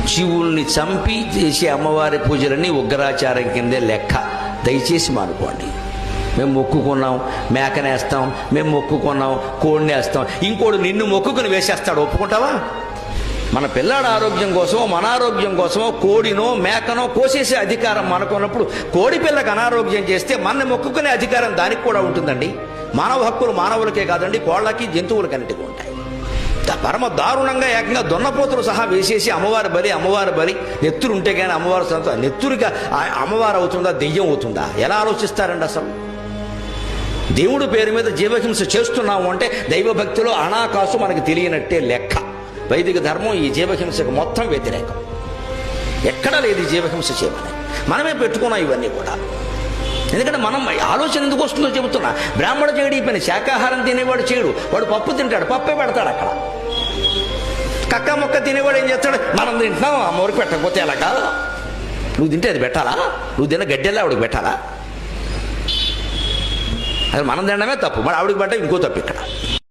జీవుల్ని చంపి చేసే అమ్మవారి పూజలన్నీ ఉగ్రాచారం కిందే లెక్క. దయచేసి మానుకోండి. మేము మొక్కుకున్నాం మేకనేస్తాం, మేము మొక్కుకున్నాం కోడిని వేస్తాం, ఇంకోడు నిన్ను మొక్కుకుని వేసేస్తాడు, ఒప్పుకుంటావా? మన పిల్లాడు ఆరోగ్యం కోసమో మన ఆరోగ్యం కోసమో కోడినో మేకనో కోసేసే అధికారం మనకున్నప్పుడు కోడి పిల్లకి అనారోగ్యం చేస్తే మన మొక్కుకునే అధికారం దానికి కూడా ఉంటుందండి. మానవ హక్కులు మానవులకే కాదండి, కోళ్ళకి జంతువులకన్నిటికీ ఉంటాయి. పరమ దారుణంగా ఏకంగా దున్నపోతులు సహా వేసేసి అమ్మవారి బలి నెత్తురు ఉంటే కానీ అమ్మవారు నెత్తురుగా అమ్మవారు అవుతుందా దెయ్యం అవుతుందా? ఎలా ఆలోచిస్తారండి అసలు? దేవుడి పేరు మీద జీవహింస చేస్తున్నాము అంటే దైవభక్తిలో అనాకాసు మనకు తెలియనట్టే లెక్క. వైదిక ధర్మం ఈ జీవహింసకు మొత్తం వ్యతిరేకం. ఎక్కడా లేదు ఈ జీవహింస చేయమని. మనమే పెట్టుకున్నాం ఇవన్నీ కూడా. ఎందుకంటే మనం ఆలోచన ఎందుకు వస్తుందో చెబుతున్నా. బ్రాహ్మణ చేయడు ఈ పని, శాకాహారం తినేవాడు చేయడు. వాడు పప్పు తింటాడు, పప్పే పెడతాడు అక్కడ. కక్క మొక్క తినేవాడు ఏం చేస్తాడు? మనం తింటున్నాం, అమ్మవారికి పెట్టకపోతే ఎలాగా? నువ్వు తింటే అది పెట్టాలా? నువ్వు తిన్న గడ్డెల్లా ఆవిడకి పెట్టాలా? అది మనం తినడమే తప్పు, మరి ఆవిడకి పెట్టడం ఇంకో తప్పు ఇక్కడ.